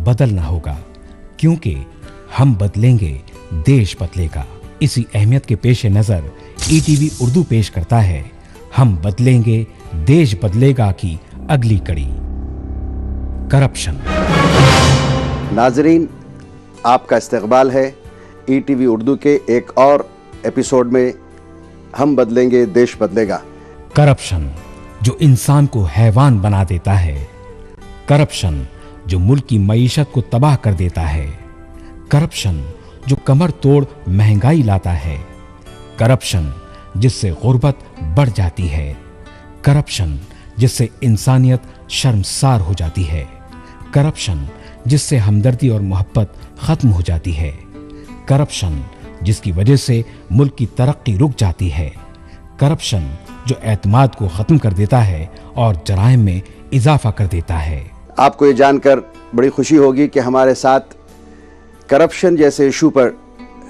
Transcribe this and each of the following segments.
बदलना होगा, क्योंकि हम बदलेंगे, देश बदलेगा। इसी अहमियत के पेश नज़र ईटीवी उर्दू पेश करता है हम बदलेंगे, देश बदलेगा की अगली कड़ी, करप्शन। नाजरीन, आपका इस्तकबाल है ईटीवी उर्दू के एक और एपिसोड में हम बदलेंगे, देश बदलेगा। करप्शन जो इंसान को हैवान बना देता है, करप्शन जो मुल्क की मईशत को तबाह कर देता है, करप्शन जो कमर तोड़ महंगाई लाता है, करप्शन जिससे गुर्बत बढ़ जाती है, करप्शन जिससे इंसानियत शर्मसार हो जाती है, करप्शन जिससे हमदर्दी और मोहब्बत खत्म हो जाती है, करप्शन जिसकी वजह से मुल्क की तरक्की रुक जाती है, करप्शन जो एतमाद को खत्म कर देता है और जराइम में इजाफा कर देता है। आपको ये जानकर बड़ी खुशी होगी कि हमारे साथ करप्शन जैसे इशू पर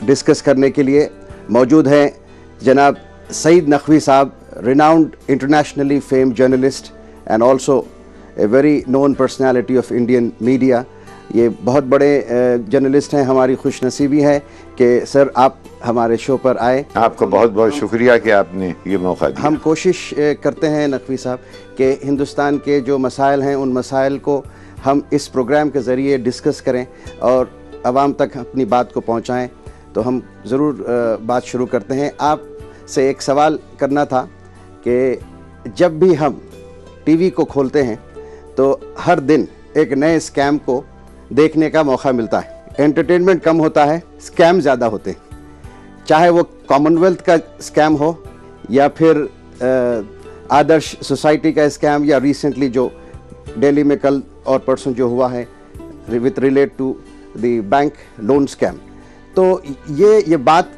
डिस्कस करने के लिए मौजूद हैं जनाब सईद नकवी साहब, renowned internationally famed journalist and also a very known personality of Indian media। ये बहुत बड़े जर्नलिस्ट हैं। हमारी खुशनसीबी है कि सर आप हमारे शो पर आए। आपका बहुत बहुत शुक्रिया कि आपने ये मौका दिया। हम कोशिश करते हैं नकवी साहब कि हिंदुस्तान के जो मसाइल हैं उन मसाइल को हम इस प्रोग्राम के ज़रिए डिस्कस करें और आवाम तक अपनी बात को पहुँचाएँ। तो हम ज़रूर बात शुरू करते हैं। आपसे एक सवाल करना था कि जब भी हम टीवी को खोलते हैं तो हर दिन एक नए स्कैम को देखने का मौका मिलता है। एंटरटेनमेंट कम होता है, स्कैम ज़्यादा होते हैं, चाहे वो कॉमनवेल्थ का स्कैम हो या फिर आदर्श सोसाइटी का स्कैम या रिसेंटली जो दिल्ली में कल और परसों जो हुआ है with relate to the bank loan scam. तो ये बात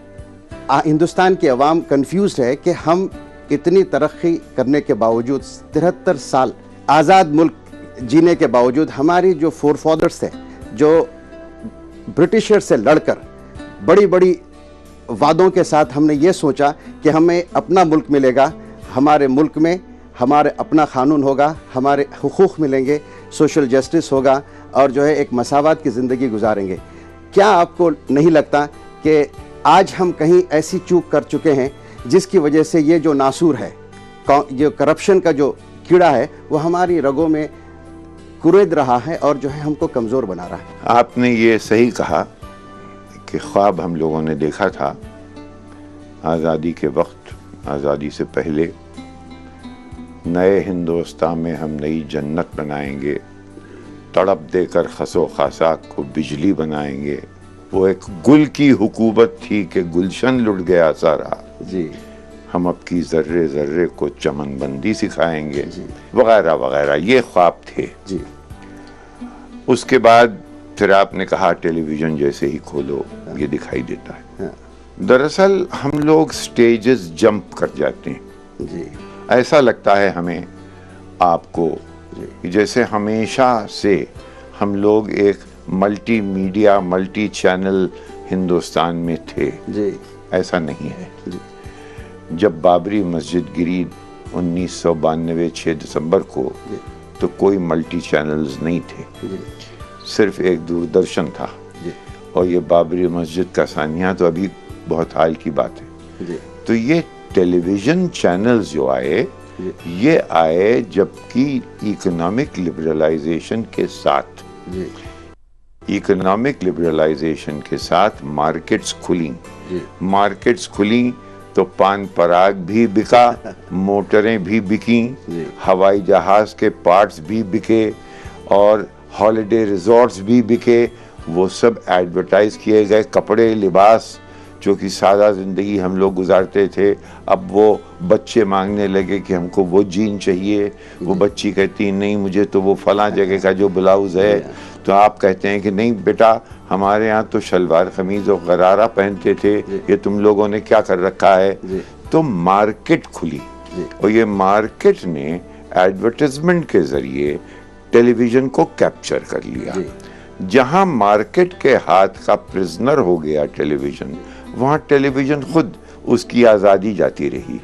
हिंदुस्तान की अवाम कंफ्यूज्ड है कि हम इतनी तरक्की करने के बावजूद 73 साल आज़ाद मुल्क जीने के बावजूद हमारी जो फोरफादर्स थे जो ब्रिटिशर से लड़कर बड़ी बड़ी वादों के साथ हमने ये सोचा कि हमें अपना मुल्क मिलेगा, हमारे मुल्क में हमारे अपना कानून होगा, हमारे हुकूक मिलेंगे, सोशल जस्टिस होगा और जो है एक मसावत की ज़िंदगी गुजारेंगे। क्या आपको नहीं लगता कि आज हम कहीं ऐसी चूक कर चुके हैं जिसकी वजह से ये जो नासूर है, जो करप्शन का जो कीड़ा है, वो हमारी रगों में कुरेद रहा है और जो है हमको कमज़ोर बना रहा है? आपने ये सही कहा कि ख्वाब हम लोगों ने देखा था आज़ादी के वक्त, आज़ादी से पहले, नए हिंदुस्तान में हम नई जन्नत बनाएंगे, तड़प देकर खसो खासाक को बिजली बनाएंगे। वो एक गुल की हुकूमत थी कि गुलशन लुट गया सारा जी, हम अब की जर्रे जर्रे को चमनबंदी सिखाएंगे, वगैरह वगैरह, ये ख्वाब थे जी। उसके बाद फिर आपने कहा टेलीविजन जैसे ही खोलो ये दिखाई देता है। दरअसल हम लोग स्टेजेस जंप कर जाते हैं जी। ऐसा लगता है हमें, आपको, जैसे हमेशा से हम लोग एक multi media multi channel Hindustan में थे जी। ऐसा नहीं है जी। जब बाबरी मस्जिद गिरी 1992 6 दिसंबर को, तो कोई मल्टी चैनल्स नहीं थे, सिर्फ एक दूरदर्शन था। और ये बाबरी मस्जिद का सानिया तो अभी बहुत हाल की बात है। तो ये टेलीविजन चैनल्स जो आए, ये आए जबकि इकोनॉमिक लिबरलाइजेशन के साथ, इकोनॉमिक लिबरलाइजेशन के साथ मार्केट्स खुली। मार्केट्स खुली तो पान पराग भी बिका, मोटरें भी बिकी, हवाई जहाज के पार्ट्स भी बिके और हॉलिडे रिजॉर्ट्स भी बिके। वो सब एडवर्टाइज किए गए, कपड़े, लिबास, जो कि सादा ज़िंदगी हम लोग गुजारते थे, अब वो बच्चे मांगने लगे कि हमको वो जीन चाहिए, वो बच्ची कहती नहीं मुझे तो वो फलां जगह का जो ब्लाउज़ है, तो आप कहते हैं कि नहीं बेटा हमारे यहाँ तो शलवार कमीज और गरारा पहनते थे, ये तुम लोगों ने क्या कर रखा है। तो मार्केट खुली और ये मार्केट ने एडवर्टाइजमेंट के जरिए टेलीविजन को कैप्चर कर लिया। जहां मार्केट के हाथ का प्रिजनर हो गया टेलीविजन, वहां टेलीविजन खुद उसकी आज़ादी जाती रही।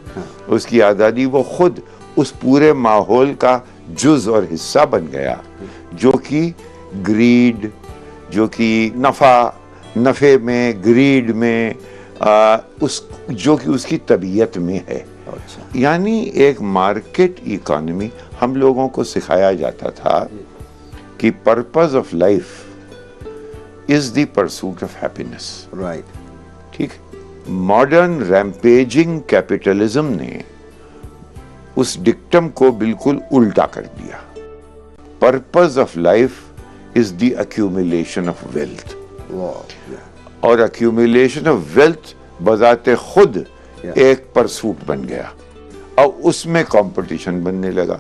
उसकी आज़ादी, वो खुद उस पूरे माहौल का जुज और हिस्सा बन गया जो कि ग्रीड, जो कि नफे में, ग्रीड में, जो कि उसकी तबीयत में है। अच्छा। यानी एक मार्केट इकोनॉमी, हम लोगों को सिखाया जाता था कि purpose of life is the pursuit of happiness. Right. ठीक। मॉडर्न रैम्पेजिंग कैपिटलिज्म ने उस डिक्टम को बिल्कुल उल्टा कर दिया। Purpose of life is the accumulation of wealth, और एक्यूमुलेशन ऑफ वेल्थ बजाते खुद एक परसूट बन गया, और उसमें कंपटीशन बनने लगा।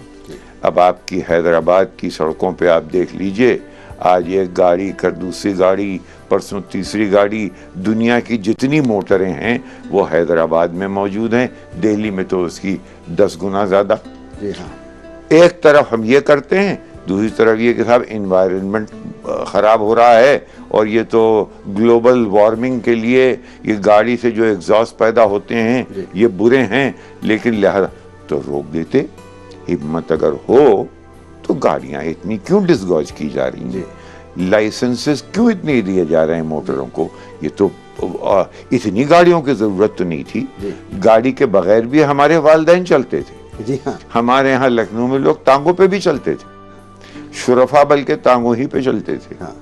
अब आपकी हैदराबाद की सड़कों पे आप देख लीजिए, आज एक गाड़ी कर दूसरी गाड़ी, परसों तीसरी गाड़ी, दुनिया की जितनी मोटरें हैं वो हैदराबाद में मौजूद हैं, दिल्ली में तो उसकी 10 गुना ज्यादा। जी हाँ। एक तरफ हम ये करते हैं, दूसरी तरफ ये कि साहब इन्वायरमेंट खराब हो रहा है, और ये तो ग्लोबल वार्मिंग के लिए ये गाड़ी से जो एग्जॉस्ट पैदा होते हैं ये बुरे हैं, लेकिन लिहाजा तो रोक देते। हिम्मत अगर हो तो गाड़ियां इतनी क्यों डिसगॉज की जा रही हैं, लाइसेंसेस क्यों इतने दिए जा रहे हैं मोटरों को? ये तो इतनी गाड़ियों की जरूरत तो नहीं थी। गाड़ी के बगैर भी हमारे वालिदैन चलते थे। जी हाँ। हमारे यहाँ लखनऊ में लोग टांगों पे भी चलते थे, शुरफा बल्कि टांगों ही पे चलते थे। हाँ।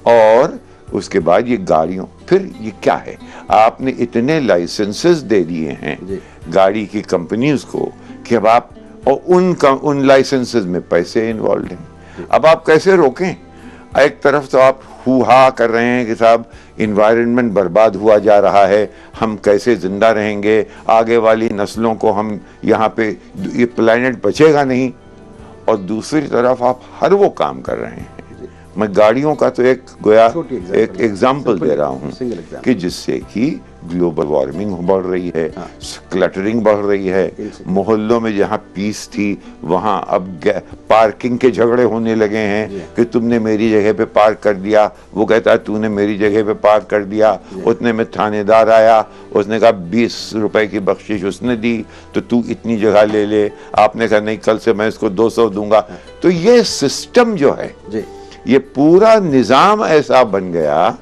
और उसके बाद ये गाड़ियों, फिर ये क्या है, आपने इतने लाइसेंसेस दे दिए हैं गाड़ी की कंपनीज को कि अब आप, और उन लाइसेंसेस में पैसे इन्वॉल्व हैं। अब आप कैसे रोकें? एक तरफ तो आप हुआ कर रहे हैं कि साहब इन्वायरमेंट बर्बाद हुआ जा रहा है, हम कैसे जिंदा रहेंगे, आगे वाली नस्लों को हम यहाँ पे, ये प्लेनेट बचेगा नहीं, और दूसरी तरफ आप हर वो काम कर रहे हैं। मैं गाड़ियों का तो एक एग्जाम्पल दे रहा हूँ कि जिससे कि ग्लोबल वार्मिंग बढ़ रही है, क्लटरिंग बढ़ रही है, मोहल्लों में जहाँ पीस थी वहाँ अब पार्किंग के झगड़े होने लगे हैं कि तुमने मेरी जगह पे पार्क कर दिया, वो कहता है तूने मेरी जगह पे पार्क कर दिया। उतने में थानेदार आया, उसने कहा 20 रुपए की बख्शिश उसने दी, तो तू इतनी जगह ले ले। आपने कहा नहीं, कल से मैं इसको 200 दूंगा। तो ये सिस्टम जो है, ये पूरा निजाम ऐसा बन गया,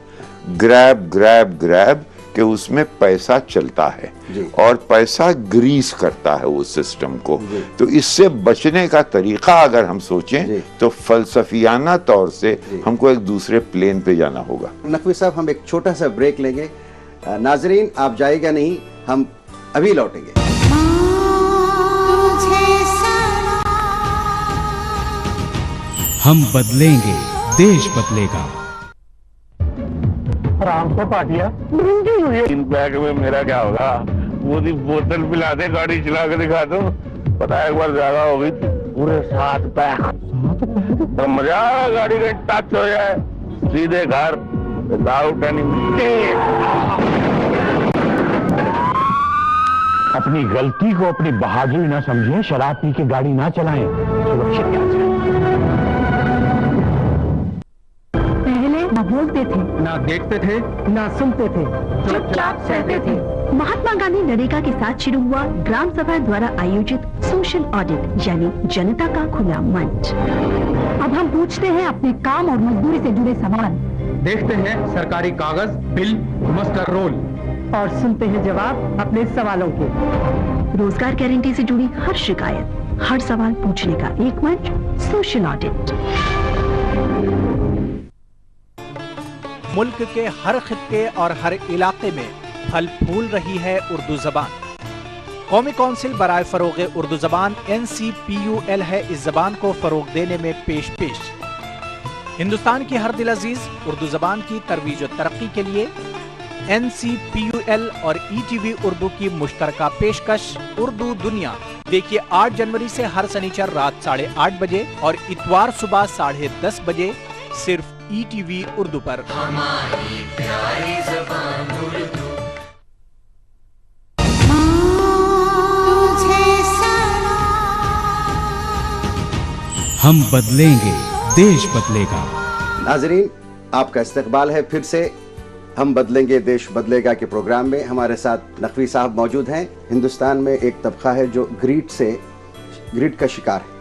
ग्रैब ग्रैब ग्रैब, कि उसमें पैसा चलता है और पैसा ग्रीस करता है उस सिस्टम को। तो इससे बचने का तरीका अगर हम सोचें तो फलसफियाना तौर से हमको एक दूसरे प्लेन पे जाना होगा। नकवी साहब, हम एक छोटा सा ब्रेक लेंगे। नाजरीन, आप जाएगा नहीं, हम अभी लौटेंगे। हम बदलेंगे, देश बदलेगा। आराम से पाटिया इन बैग में मेरा क्या होगा? वो बोतल पिला दे, गाड़ी चला के दिखा दो, पता एक बार ज्यादा हो गई, पूरे 7 पैक। तो मजा आया, गाड़ी का टच हो जाए, सीधे घर, विदाउट एनी मिस्टेक। अपनी गलती को अपनी बहादुरी ना समझें, शराब पी के गाड़ी ना चलाएं, सुरक्षित यात्रा। न बोलते थे, ना देखते थे, ना सुनते थे, चुपचाप सहते थे। महात्मा गांधी नरेगा के साथ शुरू हुआ ग्राम सभा द्वारा आयोजित सोशल ऑडिट, यानी जनता का खुला मंच। अब हम पूछते हैं अपने काम और मजदूरी से जुड़े सवाल, देखते हैं सरकारी कागज, बिल, मस्टर रोल, और सुनते हैं जवाब अपने सवालों के। रोजगार गारंटी से जुड़ी हर शिकायत, हर सवाल पूछने का एक मंच, सोशल ऑडिट। मुल्क के हर खित्ते और हर इलाके में फल फूल रही है उर्दू जबान। कौमी कौंसिल बराए फरोग उर्दू जबान NCPUL है इस जबान को फरोग देने में पेश। हिंदुस्तान की हर दिल अजीज उर्दू जबान की तरवीज और तरक्की के लिए NCPUL और ETV उर्दू की मुश्तरका पेशकश उर्दू दुनिया। देखिए 8 जनवरी से हर शनिचर रात 8:30 बजे और इतवार सुबह 10:30 बजे सिर्फ ETV उर्दू पर। हमारी प्यारी ज़बान उर्दू। हम बदलेंगे, देश बदलेगा। नाजरीन, आपका इस्तकबाल है फिर से हम बदलेंगे देश बदलेगा के प्रोग्राम में। हमारे साथ नकवी साहब मौजूद हैं। हिंदुस्तान में एक तबका है जो ग्रीड का शिकार है।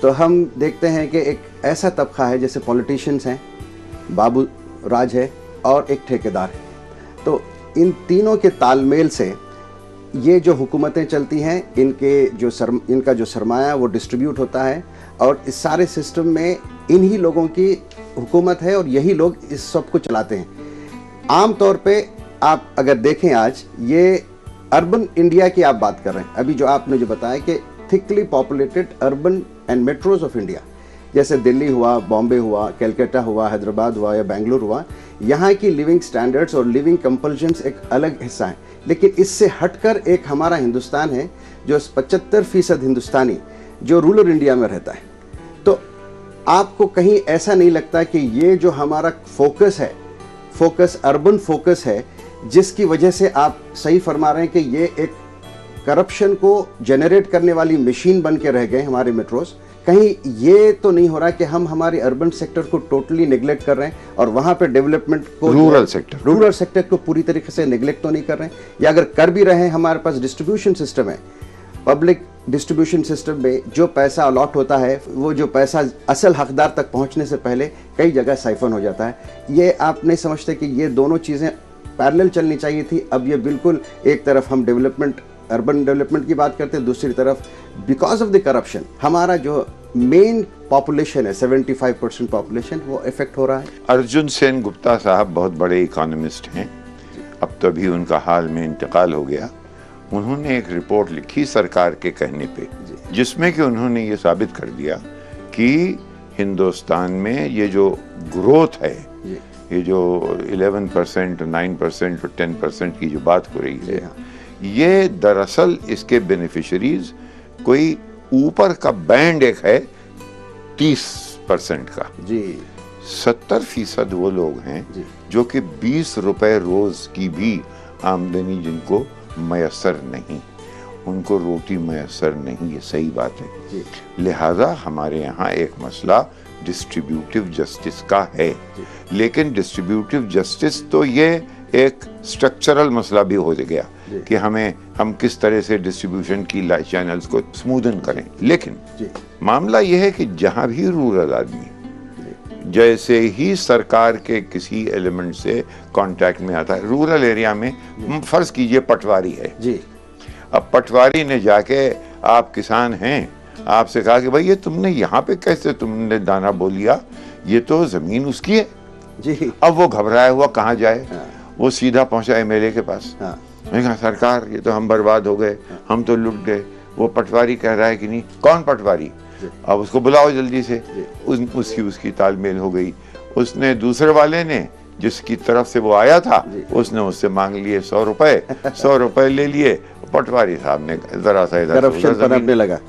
तो हम देखते हैं कि एक ऐसा तबका है जैसे पॉलिटिशियंस हैं, बाबू राज है और एक ठेकेदार है। तो इन तीनों के तालमेल से ये जो हुकूमतें चलती हैं, इनका जो सरमाया वो डिस्ट्रीब्यूट होता है और इस सारे सिस्टम में इन्हीं लोगों की हुकूमत है और यही लोग इस सब को चलाते हैं। आम तौर पे आप अगर देखें आज ये अर्बन इंडिया की आप बात कर रहे हैं, अभी जो आपने जो बताया कि thickly populated urban and metros of India, जैसे दिल्ली हुआ, बॉम्बे हुआ, कलकत्ता हुआ, हैदराबाद हुआ या बेंगलुरु हुआ, यहाँ की लिविंग स्टैंडर्ड्स और लिविंग कंपल्शंस एक अलग हिस्सा है। लेकिन इससे हटकर एक हमारा हिंदुस्तान है जो 75% हिंदुस्तानी जो रूरल इंडिया में रहता है। तो आपको कहीं ऐसा नहीं लगता कि ये जो हमारा फोकस अर्बन फोकस है, जिसकी वजह से आप सही फरमा रहे हैं कि ये एक करप्शन को जनरेट करने वाली मशीन बन के रह गए हमारे मेट्रोज। कहीं ये तो नहीं हो रहा कि हम हमारे अर्बन सेक्टर को टोटली नेग्लेक्ट कर रहे हैं और वहां पे डेवलपमेंट को, रूरल सेक्टर को पूरी तरीके से नेग्लेक्ट तो नहीं कर रहे हैं, या अगर कर भी रहे हैं, हमारे पास डिस्ट्रीब्यूशन सिस्टम है, पब्लिक डिस्ट्रीब्यूशन सिस्टम में जो पैसा अलॉट होता है वो जो पैसा असल हकदार तक पहुंचने से पहले कई जगह साइफन हो जाता है। ये आप नहीं समझते कि ये दोनों चीज़ें पैरेलल चलनी चाहिए थी? अब ये बिल्कुल एक तरफ हम अर्बन डेवलपमेंट की बात करते हैं, दूसरी तरफ बिकॉज ऑफ द करप्शन हमारा जो मेन पॉपुलेशन है 75% पॉपुलेशन वो इफेक्ट हो रहा है। अर्जुन सेन गुप्ता साहब बहुत बड़े इकोनॉमिस्ट हैं, अब तो अभी उनका हाल में इंतकाल हो गया। उन्होंने एक रिपोर्ट लिखी सरकार के कहने पे, जिसमें कि उन्होंने ये साबित कर दिया कि हिंदुस्तान में ये जो ग्रोथ है, ये जो 11%, 9% और 10% की जो बात हो रही है, ये दरअसल इसके बेनिफिशरीज कोई ऊपर का बैंड एक है 30% का जी, 70% वो लोग हैं जो कि 20 रुपए रोज की भी आमदनी जिनको मयसर नहीं, उनको रोटी मयसर नहीं, ये सही बात है। लिहाजा हमारे यहाँ एक मसला डिस्ट्रीब्यूटिव जस्टिस का है, लेकिन डिस्ट्रीब्यूटिव जस्टिस तो ये एक स्ट्रक्चरल मसला भी हो गया कि हम किस तरह से डिस्ट्रीब्यूशन की चैनल्स को स्मूदन करें। लेकिन मामला यह है कि जहां भी रूरल आदमी जैसे ही सरकार के किसी एलिमेंट से कांटेक्ट में आता है, रूरल एरिया में फर्ज कीजिए पटवारी है जी, अब पटवारी ने जाके, आप किसान हैं, आपसे कहा कि भाई ये तुमने यहाँ पे कैसे तुमने दाना बो लिया, ये तो जमीन उसकी है जी। अब वो घबराया हुआ कहाँ जाए, वो सीधा पहुंचा एमएलए के पास। मैंने कहा सरकार ये तो हम बर्बाद हो गए, हम तो लुट गए। वो पटवारी कह रहा है कि नहीं, कौन पटवारी, अब उसको बुलाओ जल्दी से। उसकी तालमेल हो गई। उसने दूसरे वाले ने जिसकी तरफ से वो आया था, उसने उससे मांग लिए 100 रुपए 100 रुपए ले लिए। पटवारी साहब ने जरा सा इधर करप्शन पनपने लगा।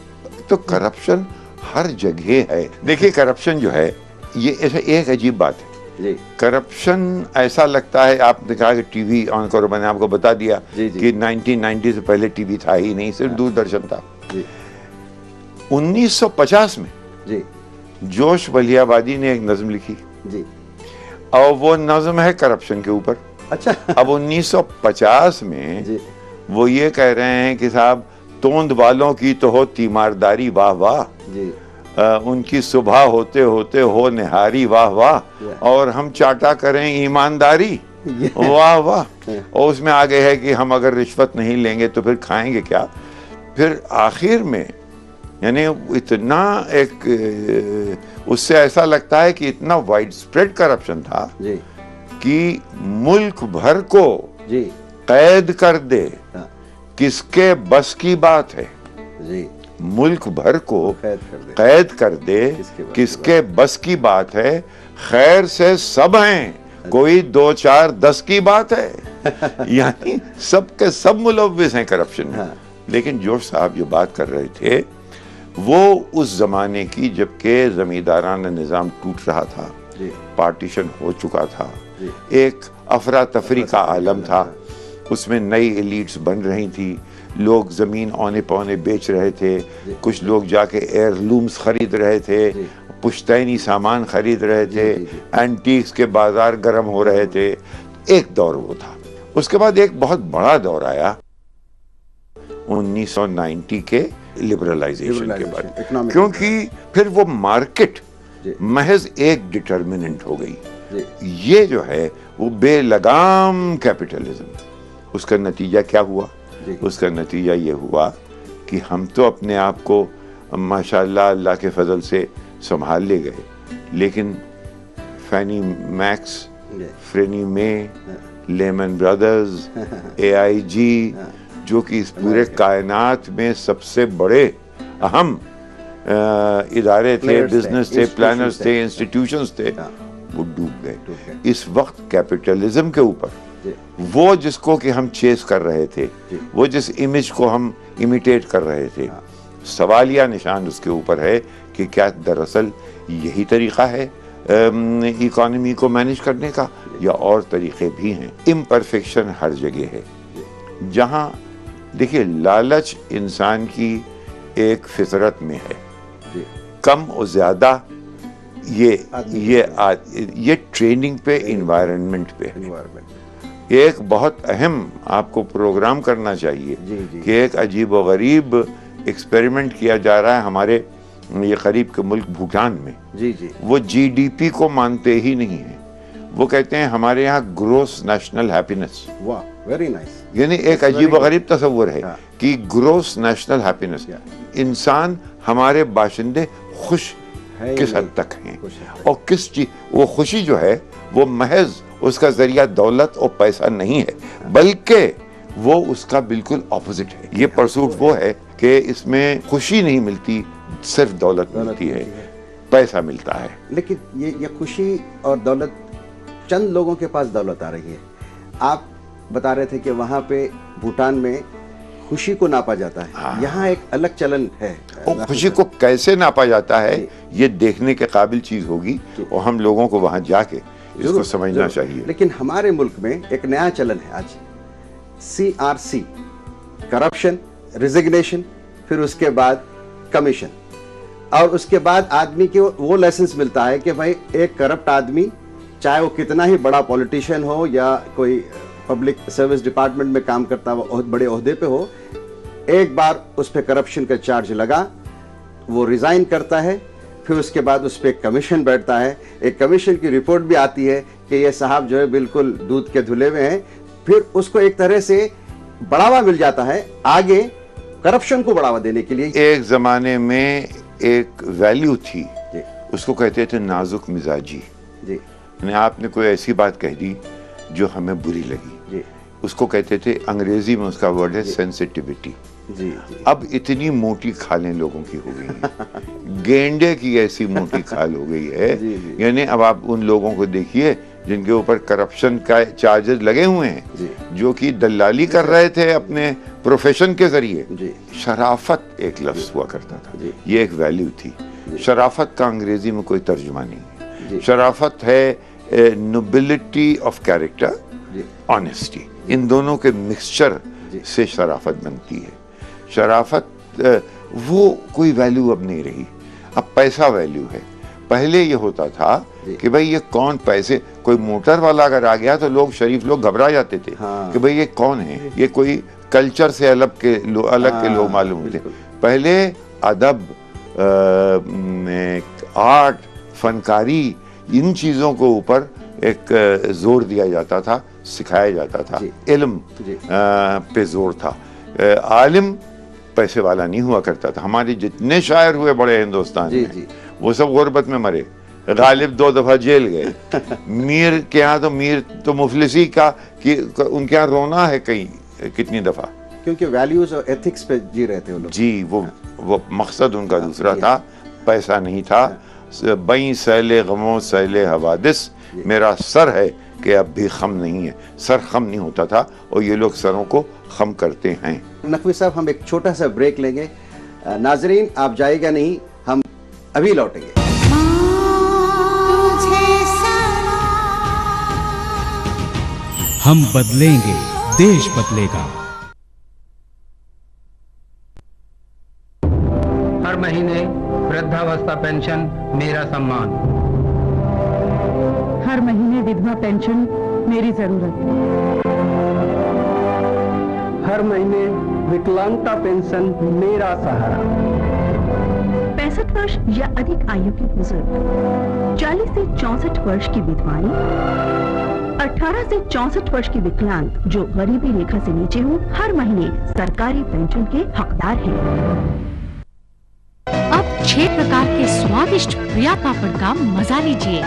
तो करप्शन हर जगह है। देखिए करप्शन जो है ये ऐसा एक अजीब बात है, करप्शन ऐसा लगता है, आपने कहा कि टीवी ऑन करो, मैंने आपको बता दिया कि 1990 से पहले टीवी था ही नहीं, सिर्फ दूरदर्शन था। 1950 में जोश बलियाबादी ने एक नज्म लिखी और वो नज्म है करप्शन के ऊपर। अच्छा। अब 1950 में वो ये कह रहे हैं कि साहब तोंद वालों की तो हो तीमारदारी, वाह वाह, उनकी सुबह होते होते हो निहारी, वाह वाह, और हम चाटा करें ईमानदारी, वाह वाह। और उसमें आगे है कि हम अगर रिश्वत नहीं लेंगे तो फिर खाएंगे क्या। फिर आखिर में यानी इतना एक, उससे ऐसा लगता है कि इतना वाइड स्प्रेड करप्शन था कि मुल्क भर को कैद कर दे, किसके बस की बात है जी। मुल्क भर को कैद कर दे, किसके बस की बात है। खैर से सब हैं, कोई 2, 4, 10 की बात है। यानी सबके सब मुलव्विस हैं करप्शन में। लेकिन जोश साहब जो बात कर रहे थे वो उस जमाने की जबकि जमींदाराना निजाम टूट रहा था, पार्टीशन हो चुका था, एक अफरा तफरी का आलम था, उसमें नई एलिट्स बन रही थी, लोग जमीन औने पौने बेच रहे थे, कुछ लोग जाके एयरलूम्स खरीद रहे थे, पुश्तैनी सामान खरीद रहे थे, एंटीक्स के बाजार गर्म हो रहे थे। एक दौर वो था। उसके बाद एक बहुत बड़ा दौर आया 1990 के लिबरलाइजेशन के बाद, economic क्योंकि फिर वो मार्केट जी। महज एक डिटर्मिनेंट हो गई। जी। ये जो है वो बेलगाम कैपिटलिज्म, उसका नतीजा क्या हुआ? जी। उसका नतीजा ये हुआ कि हम तो अपने आप को माशाअल्लाह अल्लाह के फजल से संभाल ले गए, लेकिन फैनी मैक्स, जी। फ्रेनी मे, लेमन ब्रदर्स, AIG, जो कि इस पूरे कायनात में सबसे बड़े अहम इदारे थे, Players थे, बिजनेस थे, institutions प्लानर्स थे। थे, इंस्टीट्यूशंस थे, हाँ। वो डूब डूब गए। गए। इस वक्त कैपिटलिज्म के ऊपर जी। वो जिसको कि हम चेस कर रहे थे, जी। वो जिस इमेज को हम इमिटेट कर रहे थे, सवालिया निशान उसके ऊपर है कि क्या दरअसल यही तरीका है इकोनॉमी को मैनेज करने का, या और तरीके भी हैं। इम्परफेक्शन हर जगह है। जहां देखिए लालच इंसान की एक फितरत में है, जी। कम और ज्यादा ये ट्रेनिंग पे, इन्वायरमेंट पे है। Environment। एक बहुत अहम आपको प्रोग्राम करना चाहिए जी, जी। कि एक अजीब व गरीब एक्सपेरिमेंट किया जा रहा है हमारे ये करीब के मुल्क भूटान में। जी जी। वो GDP को मानते ही नहीं है। वो कहते हैं हमारे यहाँ ग्रोस नेशनल हैप्पीनेस, वाह, वेरी नाइस। यानी एक अजीब व गरीब तस्वुर है हाँ। कि ग्रोस नेशनल हैप्पीनेस, इंसान हमारे बाशिंदे खुश है किस ही हद नहीं। तक हैं, खुश है। और किस चीज, वो खुशी जो है वो महज उसका जरिया दौलत और पैसा नहीं है, बल्कि वो उसका बिल्कुल ऑपोजिट है। ये परसूट वो है कि इसमें खुशी नहीं मिलती, सिर्फ दौलत मिलती है, पैसा मिलता है। लेकिन ये खुशी और दौलत, चंद लोगों के पास दौलत आ रही है। आप बता रहे थे कि वहाँ पे भूटान में खुशी को नापा जाता है। हाँ। यहाँ एक अलग चलन है। और खुशी को कैसे नापा जाता है ये देखने के काबिल चीज होगी, और हम लोगों को वहां जाके इसको जरूर, समझना जरूर। चाहिए। लेकिन हमारे मुल्क में एक नया चलन है आज, CRC, करप्शन, रिजिग्नेशन, फिर उसके बाद कमीशन, और उसके बाद आदमी के वो लाइसेंस मिलता है कि भाई एक करप्ट आदमी, चाहे वो कितना ही बड़ा पॉलिटिशियन हो या कोई पब्लिक सर्विस डिपार्टमेंट में काम करता हो, बहुत बड़े ओहदे पे हो, एक बार उस पर करप्शन का चार्ज लगा, वो रिजाइन करता है, फिर उसके बाद उस पर एक कमीशन बैठता है, एक कमीशन की रिपोर्ट भी आती है कि ये साहब जो है बिल्कुल दूध के धुले हुए हैं, फिर उसको एक तरह से बढ़ावा मिल जाता है आगे करप्शन को बढ़ावा देने के लिए। एक जमाने में एक वैल्यू थी, जी उसको कहते थे नाजुक मिजाजी। जी यानी आपने कोई ऐसी बात कह दी जो हमें बुरी लगी, जी उसको कहते थे, अंग्रेजी में उसका वर्ड है सेंसिटिविटी। जी जी। अब इतनी मोटी खालें लोगों की हो गई हैं, गेंडे की ऐसी मोटी खाल हो गई है। जी, जी। यानी अब आप उन लोगों को देखिए जिनके ऊपर करप्शन का चार्जेस लगे हुए हैं, जी। जो कि दलाली कर रहे थे अपने प्रोफेशन के जरिए। जी। शराफत एक लफ्ज हुआ करता था, जी। ये एक वैल्यू थी। शराफत का अंग्रेजी में कोई तर्जुमा नहीं जी। है। शराफत है नोबिलिटी ऑफ कैरेक्टर, जी। ऑनेस्टी, इन दोनों के मिक्सचर जी। से शराफत बनती है। शराफत वो कोई वैल्यू अब नहीं रही, अब पैसा वैल्यू है। पहले ये होता था कि भाई ये कौन, पैसे, कोई मोटर वाला अगर आ गया तो लोग, शरीफ लोग घबरा जाते थे। हाँ। कि भाई ये कौन है, ये कोई कल्चर से अलग के लोग मालूम होते। पहले अदब, आर्ट, फनकारी, इन चीज़ों को ऊपर एक जोर दिया जाता था, सिखाया जाता था। इल्म पे जोर था। आलिम पैसे वाला नहीं हुआ करता था। हमारे जितने शायर हुए बड़े हिंदुस्तान में, वो सब गुर्बत में मरे। गालिब 2 दफा जेल गए। मीर के यहाँ तो, मीर तो मुफलिसी का कि उनके यहाँ रोना है कहीं कितनी दफा, क्योंकि वैल्यूज और एथिक्स पे जी रहे थे वो लोग। जी, वो मकसद उनका दूसरा था, पैसा नहीं था। बई सैले गमों सैले हवादिस, मेरा सर है कि अब भी खम नहीं है। सर खम नहीं होता था, और ये लोग सरों को खम करते हैं। नकवी साहब, हम एक छोटा सा ब्रेक लेंगे। नाजरीन आप जाइएगा नहीं, हम अभी लौटेंगे। हम बदलेंगे, देश बदलेगा। हर महीने वृद्धावस्था पेंशन मेरा सम्मान, हर महीने विधवा पेंशन मेरी जरूरत, हर महीने विकलांगता पेंशन मेरा सहारा। 65 वर्ष या अधिक आयु के बुजुर्ग, 40 से 64 वर्ष की विधवाएं, 18 से 64 वर्ष की विकलांग जो गरीबी रेखा से नीचे हो, हर महीने सरकारी पेंशन के हकदार हैं। अब 6 प्रकार के स्वादिष्ट प्रिया पापड़ का मजा लीजिए।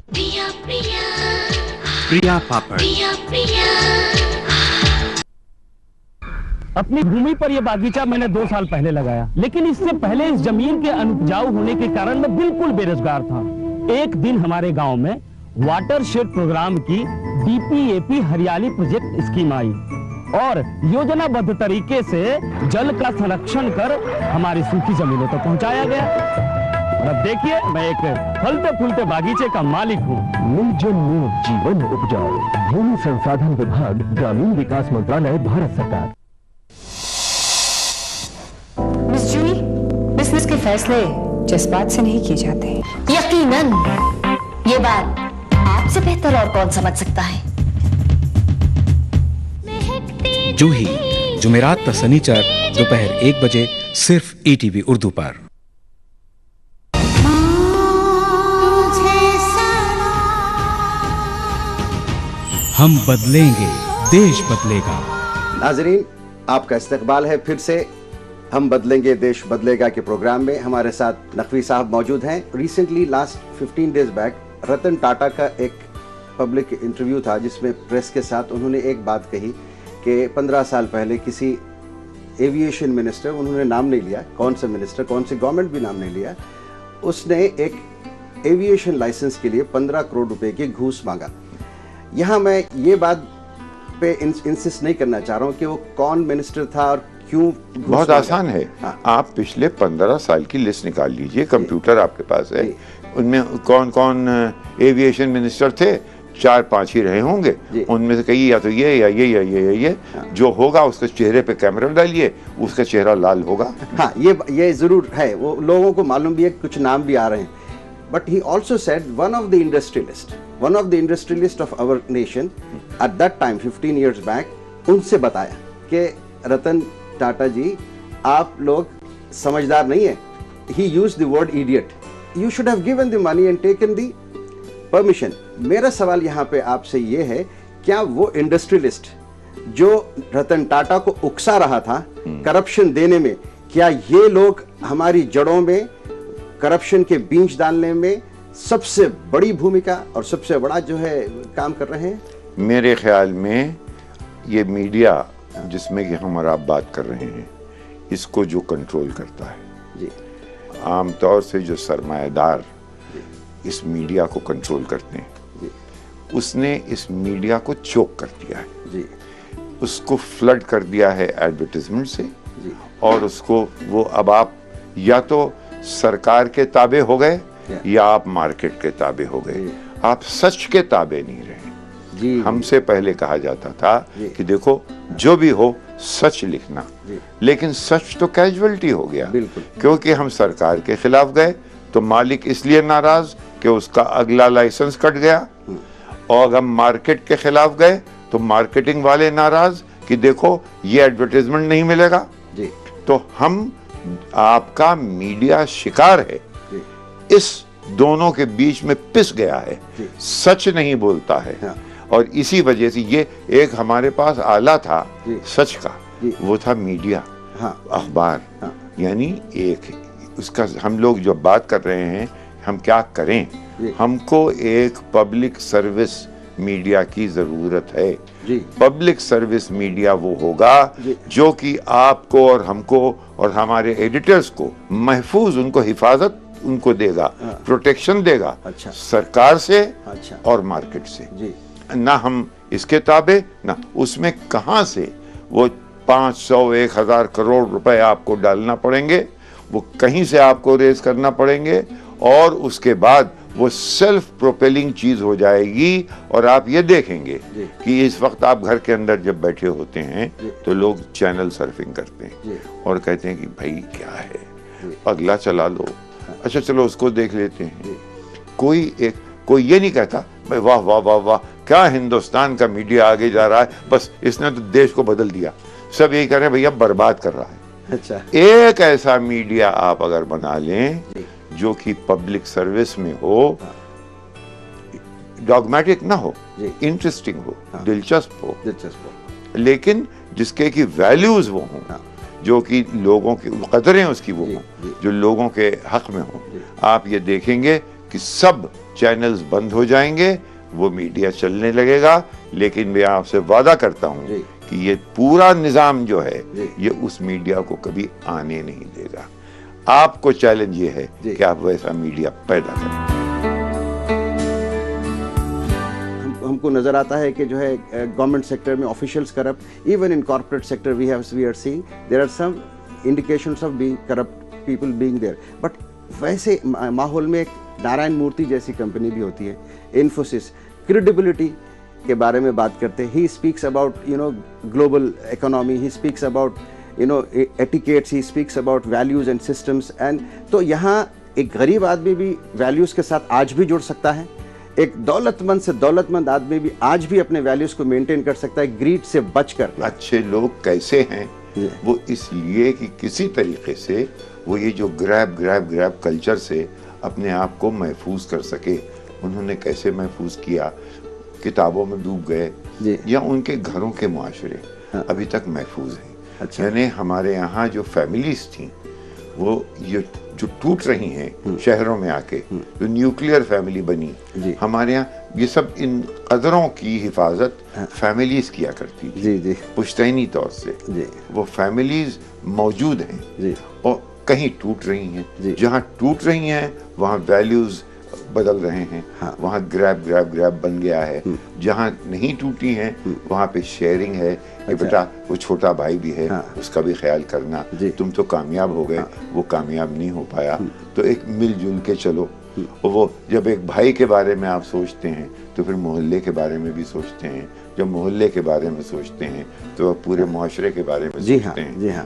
प्रिया प्रिया प्रिया पापड़। प्रिया प्रिया। अपनी भूमि पर यह बागीचा मैंने 2 साल पहले लगाया, लेकिन इससे पहले इस जमीन के अनुपजाऊ होने के कारण मैं बिल्कुल बेरोजगार था। एक दिन हमारे गांव में वाटरशेड प्रोग्राम की DPAP हरियाली प्रोजेक्ट स्कीम आई और योजनाबद्ध तरीके से जल का संरक्षण कर हमारी सूखी जमीनों तक पहुंचाया गया। और अब देखिए, मैं एक फलते फूलते बागीचे का मालिक हूँ। जीवन उपजाऊ, भूमि संसाधन विभाग, ग्रामीण विकास मंत्रालय, भारत सरकार। मिस जूही, बिजनेस के फैसले जज्बात से नहीं किए जाते। यकीनन ये बात आपसे बेहतर और कौन समझ सकता है। जूही जुमेरात ता शनिचर दोपहर 1 बजे सिर्फ ETV उर्दू पर। हम बदलेंगे, देश बदलेगा। नाजरीन, आपका इस्तकबाल है फिर से हम बदलेंगे देश बदलेगा के प्रोग्राम में। हमारे साथ नकवी साहब मौजूद हैं। Recently last 15 days back Ratan Tata का एक पब्लिक इंटरव्यू था जिसमें प्रेस के साथ उन्होंने एक बात कही कि 15 साल पहले किसी एविएशन मिनिस्टर, उन्होंने नाम नहीं लिया कौन सा मिनिस्टर, कौन सी गवर्नमेंट भी नाम नहीं लिया, उसने एक एविएशन लाइसेंस के लिए 15 करोड़ रुपए की घूस मांगा। यहाँ मैं ये बात पे इंसिस्ट नहीं करना चाह रहा हूँ कि वो कौन मिनिस्टर था और क्यों। बहुत आसान है। हाँ। आप पिछले 15 साल की लिस्ट निकाल लीजिए, कंप्यूटर आपके पास है, उनमें कौन कौन एविएशन मिनिस्टर थे, 4-5 ही रहे होंगे, उनमें से कई या तो ये या ये या ये या ये। हाँ। जो होगा उसके चेहरे पे कैमरा डालिए, उसका चेहरा लाल होगा। हाँ, ये जरूर है, वो लोगों को मालूम भी है, कुछ नाम भी आ रहे हैं। But he also said one of the industrialists of our nation at that time 15 years back, उनसे बताया कि रतन टाटा जी आप लोग समझदार नहीं है। He used the word idiot. You should have given the money and taken the permission. मेरा सवाल यहाँ पे आपसे ये है, क्या वो इंडस्ट्रियलिस्ट जो रतन टाटा को उकसा रहा था करप्शन देने में, क्या ये लोग हमारी जड़ों में करप्शन के बीज डालने में सबसे बड़ी भूमिका और सबसे बड़ा जो है काम कर रहे हैं? मेरे ख्याल में ये मीडिया जिसमें कि हम और आप बात कर रहे हैं, इसको जो कंट्रोल करता है जी, आमतौर से जो सरमायादार इस मीडिया को कंट्रोल करते हैं जी, उसने इस मीडिया को चोक कर दिया है जी, उसको फ्लड कर दिया है एडवर्टाइजमेंट से जी, और उसको वो अब आप या तो सरकार के ताबे हो गए या आप मार्केट के ताबे हो गए, आप सच के ताबे नहीं रहे जी। हमसे पहले कहा जाता था कि देखो जो भी हो सच लिखना, लेकिन सच तो कैजुअलिटी हो गया, क्योंकि हम सरकार के खिलाफ गए तो मालिक इसलिए नाराज कि उसका अगला लाइसेंस कट गया, और हम मार्केट के खिलाफ गए तो मार्केटिंग वाले नाराज कि देखो ये एडवर्टाइजमेंट नहीं मिलेगा जी। तो हम आपका मीडिया शिकार है, इस दोनों के बीच में पिस गया है, सच नहीं बोलता है। हाँ। और इसी वजह से ये एक हमारे पास आला था सच का, वो था मीडिया। हाँ। अखबार। हाँ। यानी एक उसका हम लोग जो बात कर रहे हैं, हम क्या करें, हमको एक पब्लिक सर्विस मीडिया की जरूरत है। पब्लिक सर्विस मीडिया वो होगा जो कि आपको और हमको और हमारे एडिटर्स को महफूज, उनको हिफाजत उनको देगा, प्रोटेक्शन देगा। अच्छा। सरकार से। अच्छा। और मार्केट से जी। ना हम इसके ताबे ना उसमें, कहां से वो 500-1000 करोड़ रुपए आपको डालना पड़ेंगे, वो कहीं से आपको रेज करना पड़ेंगे, और उसके बाद वो सेल्फ प्रोपेलिंग चीज हो जाएगी। और आप ये देखेंगे कि इस वक्त आप घर के अंदर जब बैठे होते हैं तो लोग चैनल सर्फिंग करते हैं और कहते हैं कि भाई क्या है, अगला चला लो, अच्छा चलो उसको देख लेते हैं। कोई ये नहीं कहता भाई वाह वाह वाह वाह क्या हिंदुस्तान का मीडिया आगे जा रहा है, बस इसने तो देश को बदल दिया। सब यही कर रहे हैं, भैया बर्बाद कर रहा है। अच्छा, एक ऐसा मीडिया आप अगर बना लें जो कि पब्लिक सर्विस में हो, डॉगमेटिक ना हो, इंटरेस्टिंग हो, दिलचस्प हो, लेकिन जिसके की वैल्यूज वो हों, जो कि लोगों की कदरें उसकी वो हों, जो लोगों के हक में हों। आप ये देखेंगे कि सब चैनल्स बंद हो जाएंगे, वो मीडिया चलने लगेगा। लेकिन मैं आपसे वादा करता हूं कि ये पूरा निजाम जो है ये उस मीडिया को कभी आने नहीं देगा। आपको चैलेंज ये है कि आप वैसा मीडिया पैदा करें। हमको नजर आता है कि जो है गवर्नमेंट सेक्टर में officials corrupt, even in corporate sector we are seeing there are some indications of being corrupt people being there. But वैसे माहौल में एक नारायण मूर्ति जैसी कंपनी भी होती है, इन्फोसिस, क्रेडिबिलिटी के बारे में बात करते हैं। He speaks about global economy, he speaks about etiquettes, he speaks about values and systems. And तो यहाँ एक गरीब आदमी भी वैल्यूज के साथ आज भी जुड़ सकता है, एक दौलतमंद से दौलतमंद आदमी भी आज भी अपने वैल्यूज को मेंटेन कर सकता है, ग्रीड से बचकर। अच्छे लोग कैसे हैं? वो इसलिए कि किसी तरीके से वो ये जो ग्रैब कल्चर से अपने आप को महफूज कर सके। उन्होंने कैसे महफूज किया? किताबों में डूब गए या उनके घरों के मुआशरे अभी तक महफूज हैं। अच्छा। यानी हमारे यहाँ जो फैमिलीज थी वो ये जो टूट रही हैं शहरों में आके, जो न्यूक्लियर फैमिली बनी, हमारे यहाँ ये सब इन कदरों की हिफाजत फैमिलीज किया करती थी पुश्तैनी तौर से। वो फैमिलीज मौजूद हैं और कहीं टूट रही हैं। जहाँ टूट रही हैं वहाँ वैल्यूज बदल रहे हैं। वहाँ ग्रैब बन गया है। जहाँ नहीं टूटी हैं वहाँ पे शेयरिंग है कि बेटा वो छोटा भाई भी है, उसका भी ख्याल करना। तुम तो कामयाब हो गए, वो कामयाब नहीं हो पाया, तो एक मिलजुल के चलो। और वो जब एक भाई के बारे में आप सोचते हैं तो फिर मोहल्ले के बारे में भी सोचते हैं। जब मोहल्ले के बारे में सोचते हैं तो पूरे मुआशरे के बारे में सोचते हैं। जी हाँ।